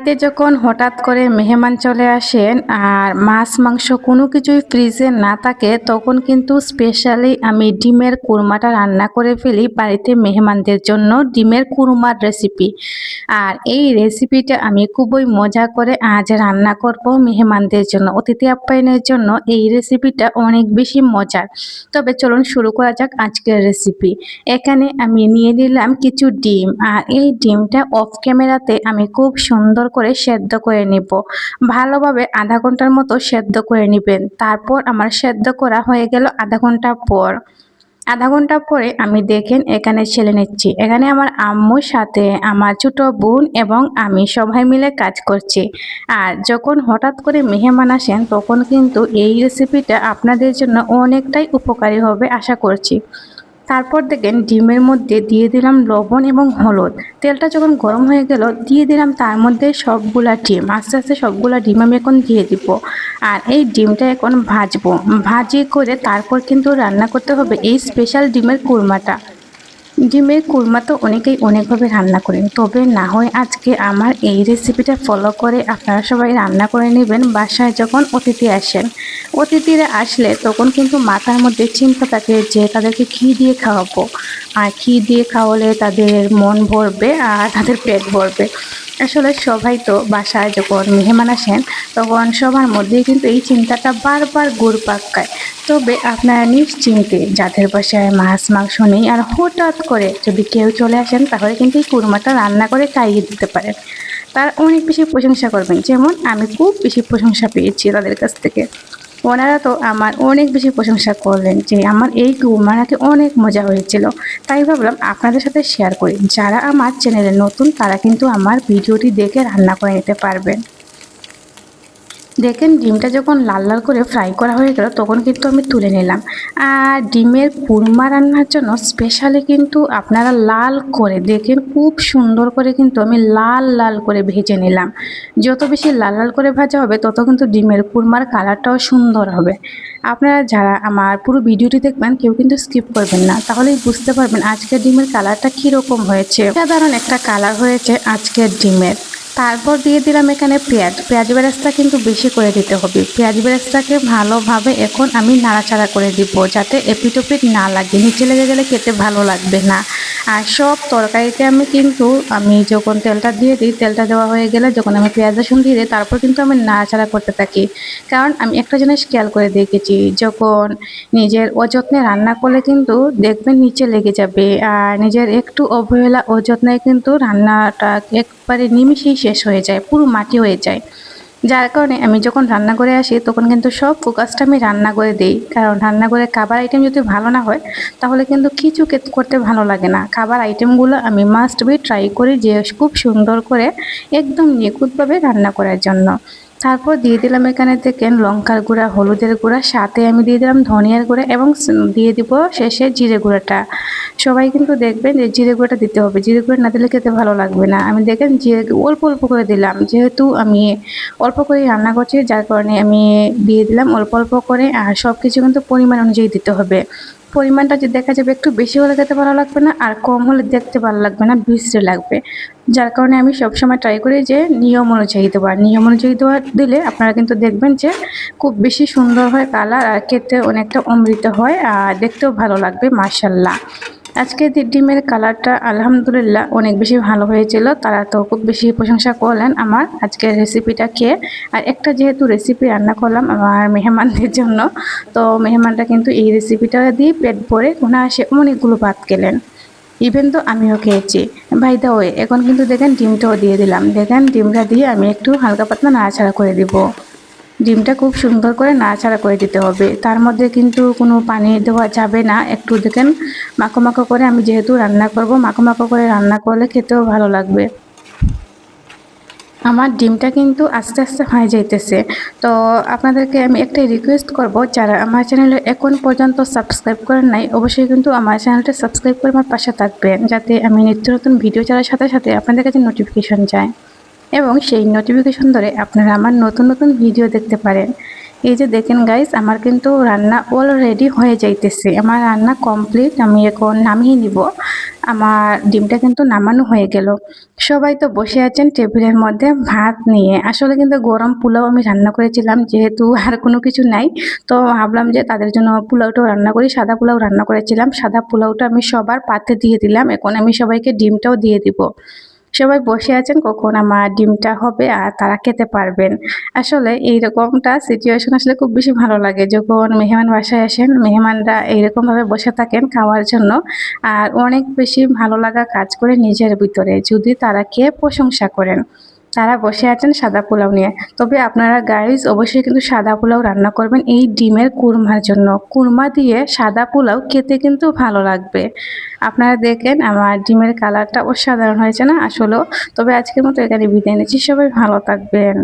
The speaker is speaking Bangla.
বাড়িতে যখন হঠাৎ করে মেহমান চলে আসেন আর মাছ মাংস কোনো কিছুই ফ্রিজে না থাকে, তখন কিন্তু স্পেশালি আমি ডিমের কুরমাটা রান্না করে ফেলি বাড়িতে মেহমানদের জন্য। ডিমের কুরমার রেসিপি, আর এই রেসিপিটা আমি খুবই মজা করে আজ রান্না করব মেহমানদের জন্য, অতিথি আপ্যায়নের জন্য। এই রেসিপিটা অনেক বেশি মজার। তবে চলুন শুরু করা যাক আজকের রেসিপি। এখানে আমি নিয়ে নিলাম কিছু ডিম, আর এই ডিমটা অফ ক্যামেরাতে আমি খুব সুন্দর করে সেদ্ধ করে নিব। ভালোভাবে আধা ঘন্টার মতো সেদ্ধ করে নেবেন। তারপর আমার সেদ্ধ করা হয়ে গেল আধা ঘন্টা পরে আমি দেখেন এখানে ছেলে নিচ্ছি। এখানে আমার আম্মুর সাথে আমার ছোট বোন এবং আমি সবাই মিলে কাজ করছি। আর যখন হঠাৎ করে মেহমান আসেন, তখন কিন্তু এই রেসিপিটা আপনাদের জন্য অনেকটাই উপকারী হবে আশা করছি। তারপর দেখেন ডিমের মধ্যে দিয়ে দিলাম লবণ এবং হলুদ। তেলটা যখন গরম হয়ে গেল, দিয়ে দিলাম তার মধ্যে সবগুলা ডিম। আস্তে আস্তে সবগুলা ডিম আমি এখন দিয়ে দিব। আর এই ডিমটা এখন ভাজবো। ভাজি করে তারপর কিন্তু রান্না করতে হবে এই স্পেশাল ডিমের কুরমাটা। ডিমের কুরমা তো অনেকেই অনেকভাবে রান্না করেন, তবে না হয় আজকে আমার এই রেসিপিটা ফলো করে আপনারা সবাই রান্না করে নেবেন বাসায় যখন অতিথি আসেন। অতিথিরা আসলে তখন কিন্তু মাথার মধ্যে চিন্তা থাকে যে তাদেরকে কী দিয়ে খাওয়াবো, আর কী দিয়ে খাওয়ালে তাদের মন ভরবে আর তাদের পেট ভরবে। আসলে সবাই তো বাসায় যখন মেহমান আসেন, তখন সবার মধ্যেই কিন্তু এই চিন্তাটা বারবার ঘুরপাক খায়। তবে আপনারা নিশ্চিন্তে, যাদের বাসায় মাছ মাংস নেই আর হঠাৎ করে যদি কেউ চলে আসেন, তাহলে কিন্তু এই কুরমাটা রান্না করে খাইয়ে দিতে পারেন। তার অনেক বেশি প্রশংসা করবেন, যেমন আমি খুব বেশি প্রশংসা পেয়েছি তাদের কাছ থেকে। ওনারা তো আমার অনেক বেশি প্রশংসা করলেন যে আমার এই কুরমা নাকি অনেক মজা হয়েছিল। তাই ভাবলাম আপনাদের সাথে শেয়ার করি। যারা আমার চ্যানেলে নতুন, তারা কিন্তু আমার ভিডিওটি দেখে রান্না করে নিতে পারবেন। দেখেন ডিমটা যখন লাল লাল করে ফ্রাই করা হয়ে গেল, তখন কিন্তু আমি তুলে নিলাম। আর ডিমের কুরমা রান্নার জন্য স্পেশালি কিন্তু আপনারা লাল করে দেখেন, খুব সুন্দর করে কিন্তু আমি লাল লাল করে ভেজে নিলাম। যত বেশি লাল লাল করে ভাজা হবে, তত কিন্তু ডিমের কুরমার কালারটাও সুন্দর হবে। আপনারা যারা আমার পুরো ভিডিওটি দেখবেন, কেউ কিন্তু স্কিপ করবেন না, তাহলেই বুঝতে পারবেন আজকের ডিমের কালারটা কীরকম হয়েছে। সাধারণ একটা কালার হয়েছে আজকের ডিমের। তারপর দিয়ে দিলাম এখানে পেঁয়াজ বেরেস্তা কিন্তু বেশি করে দিতে হবে। পেঁয়াজ বেরেস্তাকে ভালোভাবে এখন আমি নাড়াচাড়া করে দিব, যাতে এপিটোপিট না লাগে, নিচে লেগে গেলে খেতে ভালো লাগবে না। আর সব তরকারিতে আমি যখন তেলটা দিয়ে দিই, তেলটা দেওয়া হয়ে গেলে যখন আমি পেঁয়াজ রসুন দিয়ে দিই, তারপর কিন্তু আমি নাড়াচাড়া করতে থাকি। কারণ আমি একটা জিনিস খেয়াল করে দেখেছি, যখন নিজের অযত্নে রান্না করলে কিন্তু দেখবেন নিচে লেগে যাবে, আর নিজের একটু অবহেলা অযত্নে কিন্তু রান্নাটা একবারে নিমিষেই শেষ হয়ে যায়, পুরো মাটি হয়ে যায়। যার কারণে আমি যখন রান্না করে আসি, তখন কিন্তু সব ফোকাসটা আমি রান্না করে দিই। কারণ রান্না করে খাবার আইটেম যদি ভালো না হয়, তাহলে কিন্তু কিছু করতে ভালো লাগে না। খাবার আইটেমগুলো আমি মাস্ট বি ট্রাই করি যে খুব সুন্দর করে একদম নিখুঁতভাবে রান্না করার জন্য। তারপর দিয়ে দিলাম এখানে দেখেন লঙ্কার গুঁড়া, হলুদের গুঁড়া, সাথে আমি দিয়ে দিলাম ধনিয়ার গুঁড়া এবং দিয়ে দিব শেষে জিরে গুঁড়াটা। সবাই কিন্তু দেখবেন যে জিরে গুঁড়াটা দিতে হবে, জিরে গুঁড়া না দিলে খেতে ভালো লাগবে না। আমি দেখেন জিরে অল্প অল্প করে দিলাম, যেহেতু আমি অল্প করে রান্না করছি, যার কারণে আমি দিয়ে দিলাম অল্প অল্প করে। আর সব কিছু কিন্তু পরিমাণ অনুযায়ী দিতে হবে। পরিমাণটা যে দেখা যাবে একটু বেশি হলে খেতে ভালো লাগবে না, আর কম হলে দেখতে ভালো লাগবে না, বিশ্রী লাগবে। যার কারণে আমি সবসময় ট্রাই করি যে নিয়ম অনুযায়ী দেওয়ার। নিয়ম অনুযায়ী দিলে আপনারা কিন্তু দেখবেন যে খুব বেশি সুন্দর হয় কালার, আর খেতে অনেকটা অমৃত হয়, আর দেখতেও ভালো লাগবে মাশাআল্লাহ। আজকে ডিমের কালারটা আলহামদুলিল্লাহ অনেক বেশি ভালো হয়েছিল। তারা তো খুব বেশি প্রশংসা করলেন আমার আজকের রেসিপিটা খেয়ে। আর একটা যেহেতু রেসিপি রান্না করলাম আমার মেহমানদের জন্য, তো মেহমানটা কিন্তু এই রেসিপিটা দিয়ে পেট ভরে অনায়াসে অনেকগুলো ভাত খেলেন। ইভেন তো আমিও খেয়েছি। বাই দ্য ওয়ে, এখন কিন্তু দেখেন ডিমটাও দিয়ে দিলাম। দেখেন ডিমটা দিয়ে আমি একটু হালকা পাতলা নাড়াচাড়া করে দিব। ডিমটা খুব সুন্দর করে নাড়াচাড়া করে দিতে হবে। তার মধ্যে কিন্তু কোনো পানি দেওয়া যাবে না। একটু দেখেন মাখো মাখো করে, আমি যেহেতু রান্না করব, মাখো মাখো করে রান্না করলে খেতেও ভালো লাগবে। আমার ডিমটা কিন্তু আস্তে আস্তে হয়ে যাইতেছে। তো আপনাদেরকে আমি একটাই রিকোয়েস্ট করব, যারা আমার চ্যানেলে এখন পর্যন্ত সাবস্ক্রাইব করেন নাই, অবশ্যই কিন্তু আমার চ্যানেলটা সাবস্ক্রাইব করে আমার পাশে থাকবেন, যাতে আমি নিত্য নতুন ভিডিও ছাড়ার সাথে সাথে আপনাদের কাছে নোটিফিকেশন যায়, এবং সেই নোটিফিকেশন ধরে আপনারা আমার নতুন নতুন ভিডিও দেখতে পারেন। এই যে দেখেন গাইস, আমার কিন্তু রান্না অলরেডি হয়ে যাইতেছে, আমার রান্না কমপ্লিট। আমি এখন নামিয়ে নিব। আমার ডিমটা কিন্তু নামানো হয়ে গেল। সবাই তো বসে আছেন টেবিলের মধ্যে ভাত নিয়ে। আসলে কিন্তু গরম পোলাও আমি রান্না করেছিলাম, যেহেতু আর কোনো কিছু নাই, তো ভাবলাম যে তাদের জন্য পোলাওটাও রান্না করি। সাদা পোলাও রান্না করেছিলাম। সাদা পোলাওটা আমি সবার পাতে দিয়ে দিলাম। এখন আমি সবাইকে ডিমটাও দিয়ে দিব। সবাই বসে আছেন কখন আমার ডিমটা হবে আর তারা খেতে পারবেন। আসলে এইরকমটা সিচুয়েশন আসলে খুব বেশি ভালো লাগে। যখন মেহমান বাসায় আসেন, মেহমানরা এইরকমভাবে বসে থাকেন খাওয়ার জন্য। আর অনেক বেশি ভালো লাগা কাজ করে নিজের ভিতরে, যদি তারা খেয়ে প্রশংসা করেন। তারা বসে আছেন সাদা পোলাও নিয়ে। তবে আপনারা গাইস অবশ্যই কিন্তু সাদা পোলাও রান্না করবেন এই ডিমের কুরমার জন্য। কুরমা দিয়ে সাদা পোলাও খেতে কিন্তু ভালো লাগবে। আপনারা দেখেন আমার ডিমের কালারটা অসাধারণ হয়েছে না আসলেও? তবে আজকের মতো এখানে বিদায় নিচ্ছি। সবাই ভালো থাকবেন।